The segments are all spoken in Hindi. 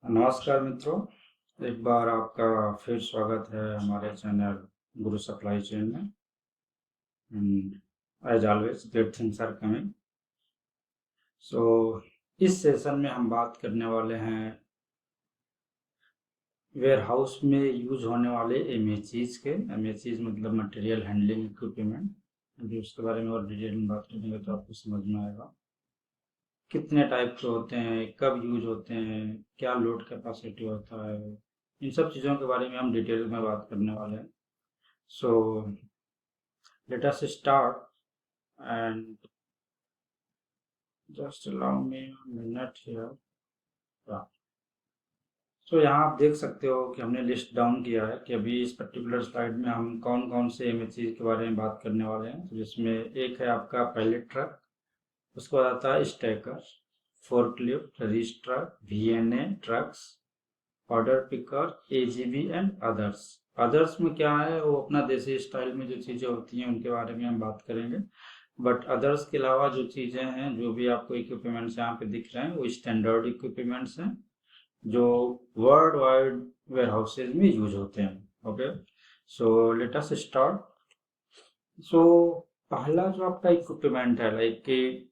नमस्कार मित्रों, एक बार आपका फिर स्वागत है हमारे चैनल गुरु सप्लाई चेन में। As always great things are coming. So इस सेशन में हम बात करने वाले हैं वेयर हाउस में यूज होने वाले एमएचईज के। एमएचईज मतलब मटेरियल हैंडलिंग इक्विपमेंट। अभी उसके बारे में और डिटेल में बात करेंगे तो आपको समझ में आएगा कितने टाइप के होते हैं, कब यूज होते हैं, क्या लोड कैपेसिटी होता है। इन सब चीज़ों के बारे में हम डिटेल में बात करने वाले हैं। So let us start and just allow me a minute here. Yeah. So यहाँ आप देख सकते हो कि हमने लिस्ट डाउन किया है कि अभी इस पर्टिकुलर स्लाइड में हम कौन कौन से एमएचई के बारे में बात करने वाले हैं। तो जिसमें एक है आपका पैलेट ट्रक, उसके बाद आता है stacker, forklift, reach truck, VNA trucks, order picker, AGV and others. Others में क्या है, वो अपना देसी स्टाइल में जो चीज़ें होती हैं उनके बारे में हम बात करेंगे। बट अदर्स के अलावा जो चीज़ें हैं, जो भी आपको इक्विपमेंट्स यहाँ पे दिख रहे हैं, वो स्टैंडर्ड इक्विपमेंट्स हैं जो वर्ल्ड वाइड वेयर हाउसेज में यूज होते हैं। Okay, so let us start. So पहला जो आपका इक्विपमेंट है, लाइक कि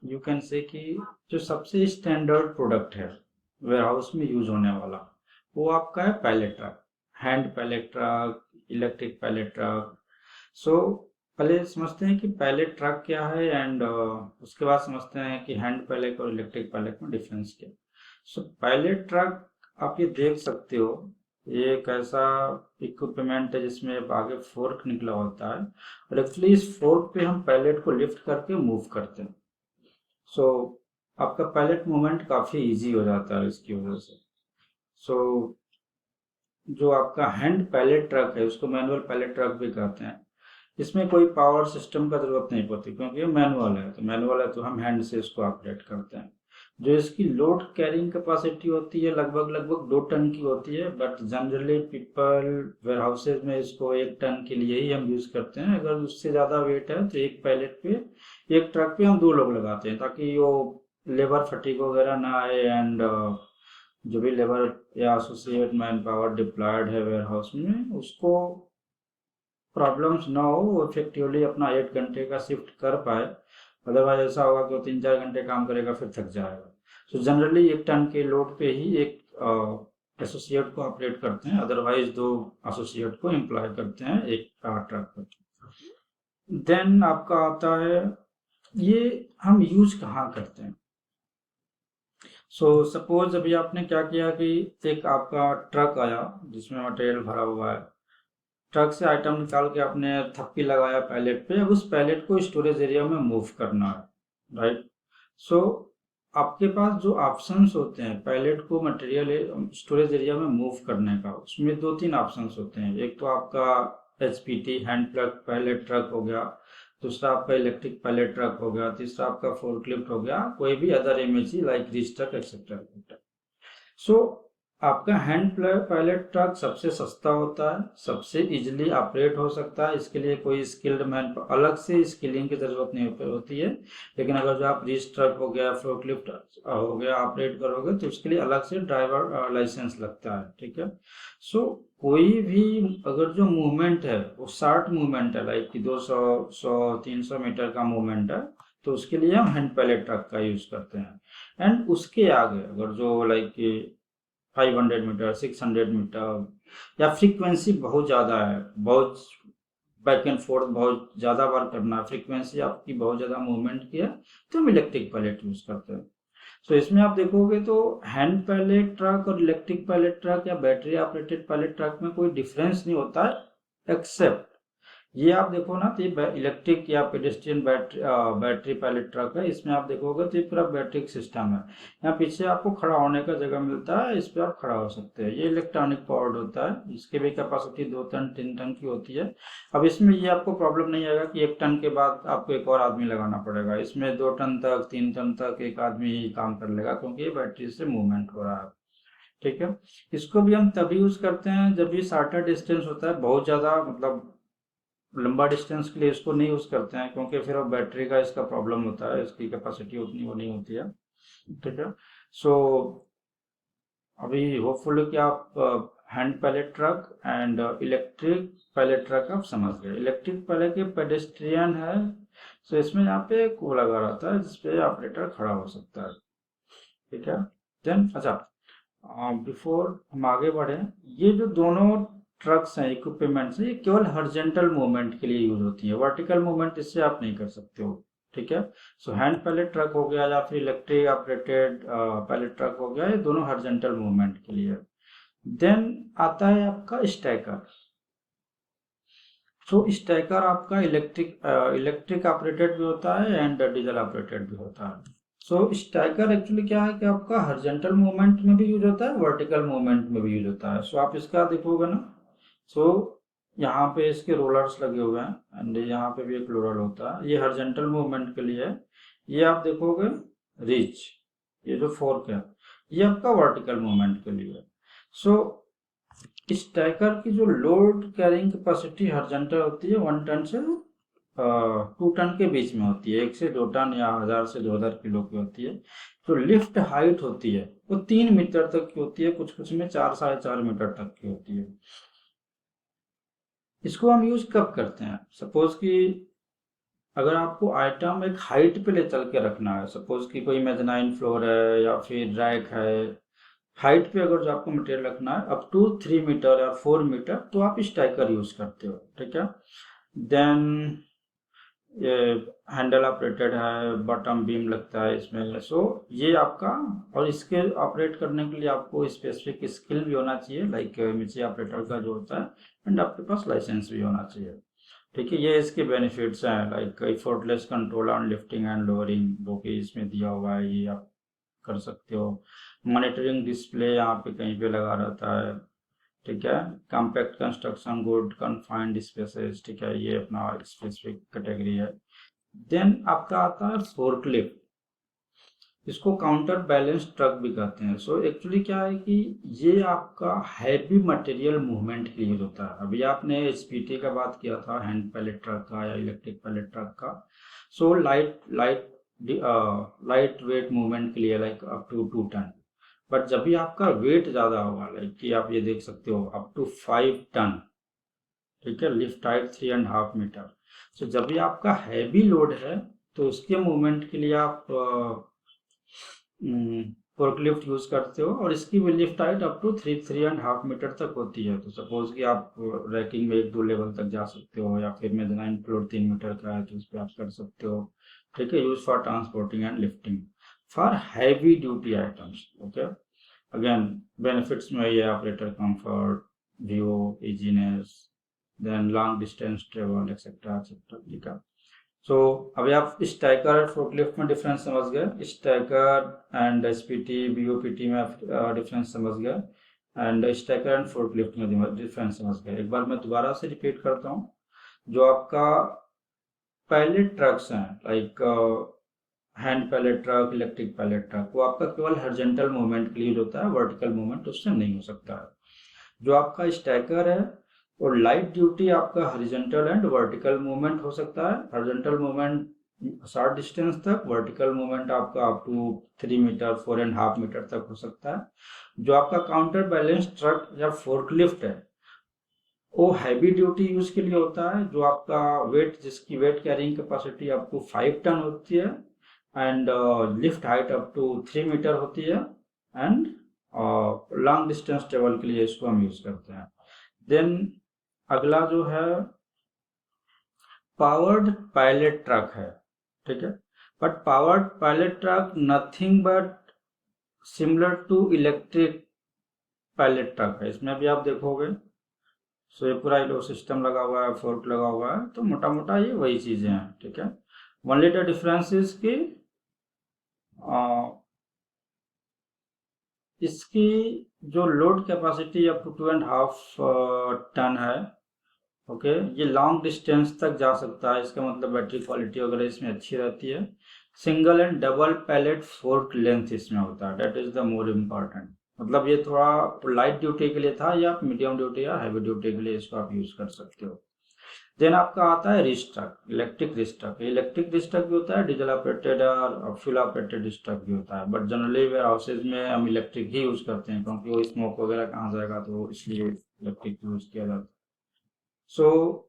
यू कैन से कि जो सबसे स्टैंडर्ड प्रोडक्ट है वेयर हाउस में यूज होने वाला, वो आपका है pallet truck. Hand pallet truck, electric pallet truck. So पहले समझते हैं कि पैलेट ट्रक क्या है एंड उसके बाद समझते हैं कि हैंड पैलेट और इलेक्ट्रिक पैलेट में डिफरेंस क्या है। सो पैलेट ट्रक आप ये देख सकते हो, ये एक ऐसा इक्विपमेंट है जिसमें आगे फोर्क निकला होता है और एक्चुअली इस फोर्क पे हम पैलेट को लिफ्ट करके मूव करते हैं। सो आपका पैलेट मूवमेंट काफ़ी इजी हो जाता है इसकी वजह से। सो जो आपका हैंड पैलेट ट्रक है उसको मैनुअल पैलेट ट्रक भी कहते हैं। इसमें कोई पावर सिस्टम का जरूरत नहीं पड़ती क्योंकि ये मैनुअल है तो हम हैंड से इसको ऑपरेट करते हैं। जो इसकी लोड कैरिंग कैपेसिटी होती है लगभग लगभग 2 टन की होती है, but generally people warehouses में इसको 1 टन के लिए ही हम यूज करते हैं। अगर उससे ज्यादा वेट है तो एक पैलेट पे, एक ट्रक पे हम 2 लोग लगाते हैं ताकि वो लेबर फटीग वगैरह ना आए एंड जो भी लेबर या एसोसिएट मैन पावर डिप्लॉयड है वेयर हाउस में उसको प्रॉब्लम्स ना हो, वो इफेक्टिवली अपना 8 घंटे का शिफ्ट कर पाए। अदरवाइज ऐसा होगा कि वो 3-4 घंटे काम करेगा फिर थक जाएगा। सो जनरली 1 टन के लोड पे ही एक एसोसिएट को ऑपरेट करते हैं, अदरवाइज 2 एसोसिएट को एम्प्लॉय करते हैं एक ट्रक पर। देन आपका आता है, ये हम यूज कहाँ करते हैं। सो सपोज अभी आपने क्या किया कि एक आपका ट्रक आया जिसमें मटेरियल भरा हुआ है, ट्रक से आइटम निकाल के आपने थप्पी लगाया पैलेट पे। अब उस पैलेट को स्टोरेज एरिया में मूव करना है, राइट। सो आपके पास जो ऑप्शंस होते हैं पैलेट को मटेरियल स्टोरेज एरिया में मूव करने का, उसमें 2-3 ऑप्शंस होते हैं। एक तो आपका HPT hand plug palette truck हो गया, दूसरा आपका इलेक्ट्रिक पैलेट ट्रक हो गया, तीसरा आपका फोर्कलिफ्ट हो गया, कोई भी other MHE like reach truck etcetera. So आपका हैंड पायलट ट्रक सबसे सस्ता होता है, सबसे इजीली ऑपरेट हो सकता है। इसके लिए कोई स्किल्ड मैन अलग से स्किलिंग की जरूरत नहीं होती है। लेकिन अगर जो आप रीच ट्रक हो गया, फोर्कलिफ्ट हो गया ऑपरेट करोगे तो उसके लिए अलग से ड्राइवर लाइसेंस लगता है, ठीक है। सो कोई भी अगर जो मूवमेंट है वो शॉर्ट मूवमेंट है, लाइक कि 200 100 300 मीटर का मूवमेंट है, तो उसके लिए हम हैंड पैलेट ट्रक का यूज करते हैं। एंड उसके आगे अगर जो लाइक 500 मीटर 600 मीटर या फ्रीक्वेंसी बहुत ज़्यादा है, बहुत बैक एंड फोर्थ बहुत ज़्यादा बार करना है, फ्रीक्वेंसी आपकी बहुत ज़्यादा मूवमेंट की है, तो हम इलेक्ट्रिक पैलेट यूज करते हैं। तो इसमें आप देखोगे तो हैंड पैलेट ट्रक और इलेक्ट्रिक पैलेट ट्रक या बैटरी ऑपरेटेड पैलेट ट्रक में कोई डिफरेंस नहीं होता है, एक्सेप्ट ये आप देखो ना तो ये इलेक्ट्रिक या पेडेस्ट्रियन बैटरी पैलेट ट्रक है। इसमें आप देखोगे तो ये पूरा बैटरी सिस्टम है। यहाँ पीछे आपको खड़ा होने का जगह मिलता है, इस पे आप खड़ा हो सकते हैं। ये इलेक्ट्रॉनिक पावर्ड होता है, इसकी भी कैपेसिटी 2 टन 3 टन की होती है। अब इसमें ये आपको प्रॉब्लम नहीं आएगा कि 1 टन के बाद आपको एक और आदमी लगाना पड़ेगा। इसमें 2 टन तक 3 टन तक एक आदमी ही काम कर लेगा क्योंकि ये बैटरी से मूवमेंट हो रहा है, ठीक है। इसको भी हम तभी यूज करते हैं जब भी शॉर्टर डिस्टेंस होता है, बहुत ज्यादा मतलब लंबा डिस्टेंस के लिए इसको नहीं यूज करते हैं क्योंकि फिर अब बैटरी का इसका प्रॉब्लम होता है, इसकी कैपेसिटी उतनी वो नहीं होती है, ठीक है। सो अभी होपफुली कि आप hand pallet truck and electric pallet truck आप समझ गए। इलेक्ट्रिक पैलेट के पेडेस्ट्रियन है, तो इसमें यहाँ पे एक वो लगा रहता है जिसपे ऑपरेटर खड़ा हो सकता है, ठीक है। देन अच्छा, बिफोर हम आगे बढ़े, ये जो दोनों ट्रक्स हैं, इक्विपमेंट्स हैं, ये केवल हॉरिजॉन्टल मूवमेंट के लिए यूज होती है, वर्टिकल मूवमेंट इससे आप नहीं कर सकते हो, ठीक है। सो हैंड पैलेट ट्रक हो गया या फिर इलेक्ट्रिक ऑपरेटेड पैलेट ट्रक हो गया, ये दोनों हॉरिजॉन्टल मूवमेंट के लिए। देन आता है आपका स्टैकर। सो स्टैकर आपका इलेक्ट्रिक ऑपरेटेड भी होता है एंड डीजल ऑपरेटेड भी होता है। सो स्टैकर एक्चुअली क्या है कि आपका हॉरिजॉन्टल मूवमेंट में भी यूज होता है, वर्टिकल मूवमेंट में भी यूज होता है। सो आप इसका देखोगे ना, सो यहाँ पे इसके रोलर्स लगे हुए हैं एंड यहाँ पे भी एक रोलर होता है, ये हॉरिजॉन्टल मूवमेंट के लिए है। ये आप देखोगे रिच, ये जो फोर्क है ये आपका वर्टिकल मूवमेंट के लिए है। सो स्टैकर की जो लोड कैरिंग कैपेसिटी हॉरिजॉन्टल होती है 1 टन से 2 टन के बीच में होती है, 1 से 2 टन या 1000 से 2000 किलो की होती है। जो लिफ्ट हाइट होती है वो 3 मीटर तक की होती है, कुछ कुछ में 4 साढ़े 4 मीटर तक की होती है। इसको हम यूज कब करते हैं? सपोज कि अगर आपको आइटम एक हाइट पे ले चल के रखना है, सपोज कि कोई मेजनाइन फ्लोर है या फिर रैक है, हाइट पे अगर जो आपको मटेरियल रखना है अप टू 3 मीटर या 4 मीटर, तो आप स्टैकर यूज करते हो, ठीक है। देन ये हैंडल ऑपरेटेड है, बॉटम बीम लगता है इसमें। सो ये आपका, और इसके ऑपरेट करने के लिए आपको स्पेसिफिक स्किल भी होना चाहिए, लाइक मिची ऑपरेटर का जो होता है, एंड आपके पास लाइसेंस भी होना चाहिए, ठीक है। ये इसके बेनिफिट्स हैं, like effortless control on lifting and lowering, जो कि इसमें दिया हुआ है, ये आप कर सकते हो। मॉनिटरिंग डिस्प्ले यहाँ पे कहीं पे लगा रहता है, ठीक है। Compact construction, good confined spaces, ठीक है, ये अपना स्पेसिफिक कैटेगरी है। देन आपका आता है फोर्कलिफ्ट, इसको काउंटर बैलेंस ट्रक भी कहते हैं। सो एक्चुअली क्या है कि ये आपका हैवी मटेरियल मूवमेंट के लिए यूज होता है। अभी आपने एसपीटी का बात किया था, हैंड पैलेट ट्रक का या इलेक्ट्रिक पैलेट ट्रक का। सो लाइट वेट मूवमेंट के लिए, like up to 2 ton. But जब भी आपका वेट ज्यादा होगा, लाइक कि आप ये देख सकते हो अप टू 5 टन, ठीक है, लिफ्ट हाइट 3.5 मीटर। सो जब भी आपका हैवी लोड है तो उसके मूवमेंट के लिए आप फोर्कलिफ्ट यूज करते हो, और इसकी भी lift height up to 3.5 metre तक होती है। तो सपोज कि आप रैकिंग में 1-2 लेवल तक जा सकते हो, या फिर मेजनाइन फ्लोर 3 मीटर का है तो उस पर आप कर सकते हो, ठीक है। Use for transporting and lifting for heavy duty items, okay. Again benefits में ये operator comfort, view, easiness, then long distance travel etcetera etcetera, ठीक है। सो अभी आप स्टैकर और फोर्कलिफ्ट में डिफरेंस समझ गए, स्टैकर एंड एसपीटी बीओपीटी में डिफरेंस समझ गए, एंड स्टैकर एंड फोर्कलिफ्ट में डिफरेंस समझ गए। एक बार मैं दोबारा से रिपीट करता हूँ। जो आपका पैलेट ट्रक्स हैं, like hand pallet truck, electric pallet truck, वो आपका केवल हॉरिजॉन्टल मूवमेंट के लिए होता है, वर्टिकल मूवमेंट उससे नहीं हो सकता है। जो आपका स्टैकर है और लाइट ड्यूटी आपका हॉरिजॉन्टल एंड वर्टिकल मूवमेंट हो सकता है। हॉरिजॉन्टल मूवमेंट शॉर्ट डिस्टेंस तक, वर्टिकल मूवमेंट आपका अप टू 3 मीटर 4.5 मीटर तक हो सकता है। जो आपका काउंटर बैलेंस ट्रक या फोर्कलिफ्ट है वो हैवी ड्यूटी यूज के लिए होता है, जो आपका वेट, जिसकी weight carrying capacity up to 5 ton होती है, and lift height up to 3 metre होती है, एंड लॉन्ग डिस्टेंस ट्रेवल के लिए इसको हम यूज करते हैं। देन अगला जो है पावर्ड पायलट ट्रक है, ठीक है। But powered pilot truck nothing but similar to electric pilot truck है। इसमें भी आप देखोगे, सो ये पूरा इलो सिस्टम लगा हुआ है, फोर्क लगा हुआ है, तो मोटा मोटा ये वही चीजें हैं, ठीक है। ओनली द डिफरेंस इज की इसकी जो load capacity up to 2.5 ton है, ओके। ये लॉन्ग डिस्टेंस तक जा सकता है, इसका मतलब बैटरी क्वालिटी वगैरह इसमें अच्छी रहती है। Single and double pallet fork length इसमें होता है, that is the more important. मतलब ये थोड़ा लाइट ड्यूटी के लिए था, या मीडियम ड्यूटी या हैवी ड्यूटी के लिए इसको आप यूज कर सकते हो। देन आपका आता है रिस्ट्रक, इलेक्ट्रिक रिस्ट्रक। इलेक्ट्रिक रिस्ट्रक भी होता है, डीजल ऑपरेटेड और फ्यूल ऑपरेटेड रिस्ट्रक भी होता है, बट जनरली वेयर हाउसेज में हम इलेक्ट्रिक ही यूज करते हैं, क्योंकि वो स्मोक वगैरह कहाँ जाएगा, तो इसलिए इलेक्ट्रिक यूज किया जाता है। सो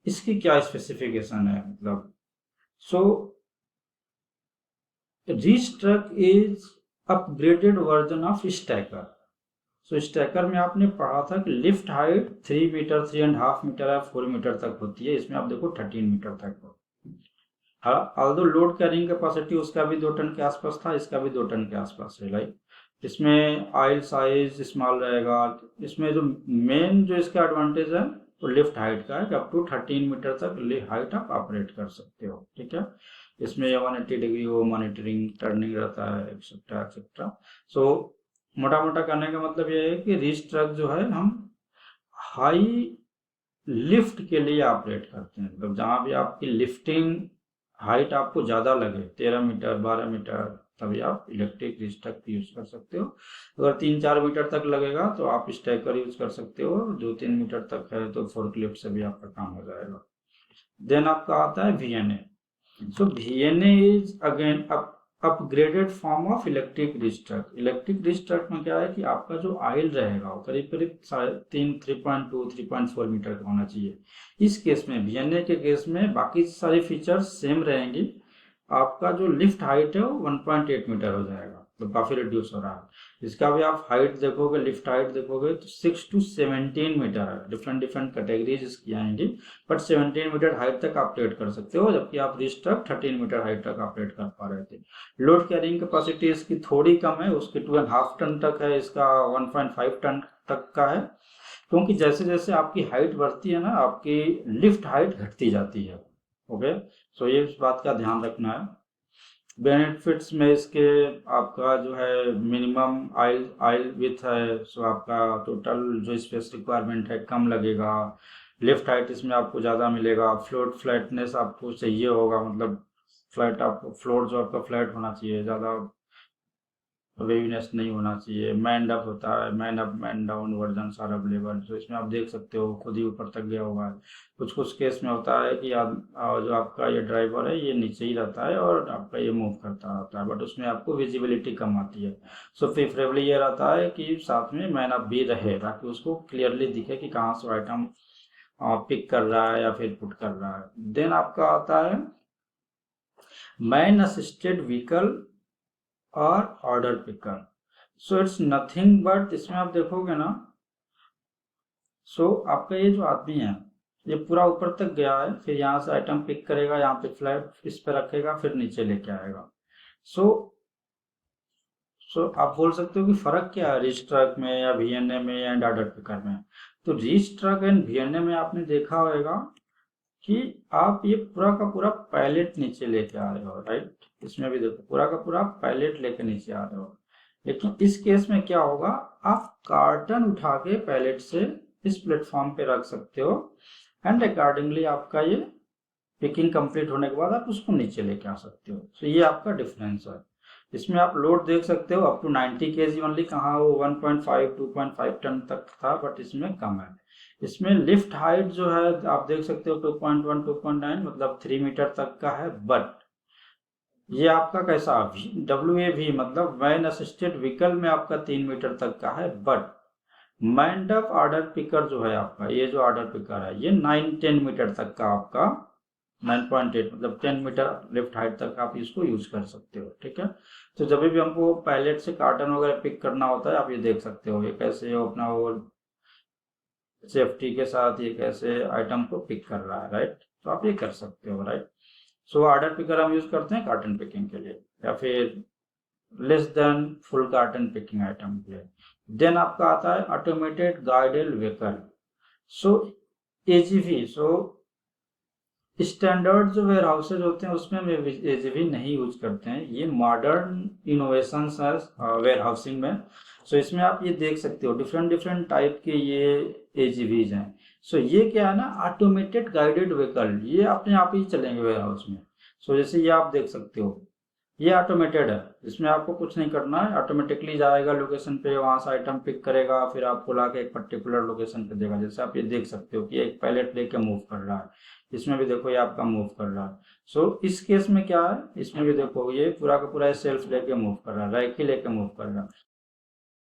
इसकी क्या स्पेसिफिकेशन है, मतलब so reach truck is upgraded version of stacker. So stacker में आपने पढ़ा था कि लिफ्ट हाइट 3 मीटर, 3.5 मीटर या 4 मीटर तक होती है, इसमें आप देखो 13 मीटर तक हो। ऑल्दो लोड कैरिंग कैपेसिटी उसका भी 2 टन के आसपास था, इसका भी 2 टन के आसपास है। लाइक इसमें आइल साइज स्मॉल रहेगा। इसमें जो मेन जो इसका एडवांटेज है वो लिफ्ट हाइट का है कि अप टू 13 मीटर तक हाइट आप ऑपरेट कर सकते हो, ठीक है। इसमें 180 डिग्री वो मॉनिटरिंग टर्निंग रहता है, एक्सेट्रा एक्सेट्रा। सो मोटा मोटा करने का मतलब ये है कि रिच ट्रक जो है हम हाई लिफ्ट के लिए ऑपरेट करते हैं, मतलब जहां भी आपकी लिफ्टिंग हाइट आपको ज्यादा लगे, 13 मीटर 12 मीटर, तभी आप इलेक्ट्रिक रिच ट्रक यूज कर सकते हो। अगर 3-4 मीटर तक लगेगा तो आप स्टैकर यूज कर सकते हो, 2-3 मीटर तक है तो फोर्कलिफ्ट से भी आपका काम हो जाएगा। देन आपका आता है VNA। So VNA is again upgraded form of electric rich truck. Electric rich truck में क्या है कि आपका जो आयल रहेगा वो करीब करीब 3.2 3.4 मीटर का होना चाहिए। इस केस में VNA के केस में बाकी सारी फीचर्स सेम रहेंगी, आपका जो लिफ्ट हाइट है वो 1.8 मीटर हो जाएगा, तो काफी रिड्यूस हो रहा है। इसका भी आप हाइट देखोगे, लिफ्ट हाइट देखोगे तो 6 to 17 मीटर है। डिफरेंट डिफरेंट कैटेगरीज इसकी आएंगी, बट 17 मीटर हाइट तक ऑपरेट कर सकते हो, जबकि आप रिच ट्रक 13 मीटर हाइट तक ऑपरेट कर पा रहे थे। लोड कैरिंग कैपेसिटी इसकी थोड़ी कम है, उसकी 2.5 टन तक है, इसका 1.5 टन तक का है, क्योंकि जैसे जैसे आपकी हाइट बढ़ती है ना, आपकी लिफ्ट हाइट घटती जाती है। ओके, सो ये इस बात का ध्यान रखना है। बेनिफिट्स में इसके आपका जो है मिनिमम आयल आयल विथ है, सो आपका टोटल जो स्पेस रिक्वायरमेंट है कम लगेगा। लिफ्ट हाइट इसमें आपको ज़्यादा मिलेगा। फ्लोर फ्लैटनेस आपको चाहिए होगा, मतलब फ्लैट आपको फ्लोर जो आपका फ्लैट होना चाहिए, ज़्यादा वेवीनेस नहीं होना चाहिए। मैन अप होता है, man up man down version are available, तो इसमें आप देख सकते हो खुद ही ऊपर तक गया हुआ है। कुछ कुछ केस में होता है कि जो आपका ये ड्राइवर है ये नीचे ही रहता है और आपका ये मूव करता रहता है, बट उसमें आपको विजिबिलिटी कम आती है। सो प्रेफरेबली ये रहता है कि साथ में मैन अप भी रहे, ताकि उसको क्लियरली दिखे कि कहाँ से आइटम पिक कर रहा है या फिर पुट कर रहा है। देन आपका आता है मैन असिस्टेड व्हीकल और order picker. So it's nothing but, इसमें आप देखोगे ना, सो आपका ये जो आदमी है ये पूरा ऊपर तक गया है, फिर यहाँ से आइटम पिक करेगा, यहाँ पे फ्लैट इस पे रखेगा, फिर नीचे लेके आएगा। सो आप बोल सकते हो कि फर्क क्या है रिच ट्रक में या VNA में या ऑर्डर पिकर में। तो रिच ट्रक एंड VNA में आपने देखा होगा कि आप ये पूरा का पूरा पैलेट नीचे लेके आ रहे हो, राइट। इसमें भी देखो पूरा का पूरा पैलेट लेके नीचे आ रहे हो, लेकिन इस केस में क्या होगा, आप कार्टन उठा के पैलेट से इस प्लेटफॉर्म पे रख सकते हो, एंड अकॉर्डिंगली आपका ये पिकिंग कंप्लीट होने के बाद आप उसको नीचे लेके आ सकते हो। तो ये आपका डिफरेंस है। इसमें आप लोड देख सकते हो अप टू 90 kg ओनली, कहाँ वो 1.5 2.5 टन तक था, बट इसमें कम है। इसमें लिफ्ट हाइट जो है आप देख सकते हो 2.1 2.9 मतलब 3 मीटर तक का है, बट ये आपका कैसा WAV मतलब वैन असिस्टेड व्हीकल में आपका 3 मीटर तक का है, but mind of order picker जो है आपका, ये जो ऑर्डर पिकर है ये 9-10 मीटर तक का आपका 9.8 मतलब 10 मीटर लिफ्ट हाइट तक आप इसको यूज कर सकते हो, ठीक है। तो जब भी हमको पैलेट से कार्टन वगैरह पिक करना होता है, आप ये देख सकते हो ये कैसे अपना वो सेफ्टी के साथ ये कैसे आइटम को पिक कर रहा है, राइट। तो आप ये कर सकते हो, राइट। सो ऑर्डर पिकर हम यूज करते हैं कार्टन पिकिंग के लिए, या फिर less than full carton picking item के लिए। देन आपका आता है ऑटोमेटेड गाइडेड व्हीकल। सो AGV, सो स्टैंडर्ड जो वेयर हाउसेज होते हैं उसमें हम AGV नहीं यूज करते हैं, ये मॉडर्न इनोवेशन है वेयर हाउसिंग में। सो इसमें आप ये देख सकते हो डिफरेंट डिफरेंट टाइप के ये AGVs हैं। सो ये क्या है ना, ऑटोमेटेड गाइडेड व्हीकल, ये अपने आप ही चलेंगे वेयर हाउस में। सो जैसे ये आप देख सकते हो, ये ऑटोमेटेड है, इसमें आपको कुछ नहीं करना है, ऑटोमेटिकली जाएगा लोकेशन पे, वहां से आइटम पिक करेगा, फिर आपको लाके एक पर्टिकुलर लोकेशन पे देगा। जैसे आप ये देख सकते हो कि एक पैलेट लेके मूव कर रहा है, इसमें भी देखो ये आपका मूव कर रहा है। सो इस केस में क्या है, इसमें भी देखो ये पूरा का पूरा सेल्फ लेके मूव कर रहा है, रैक ही लेके मूव कर रहा है।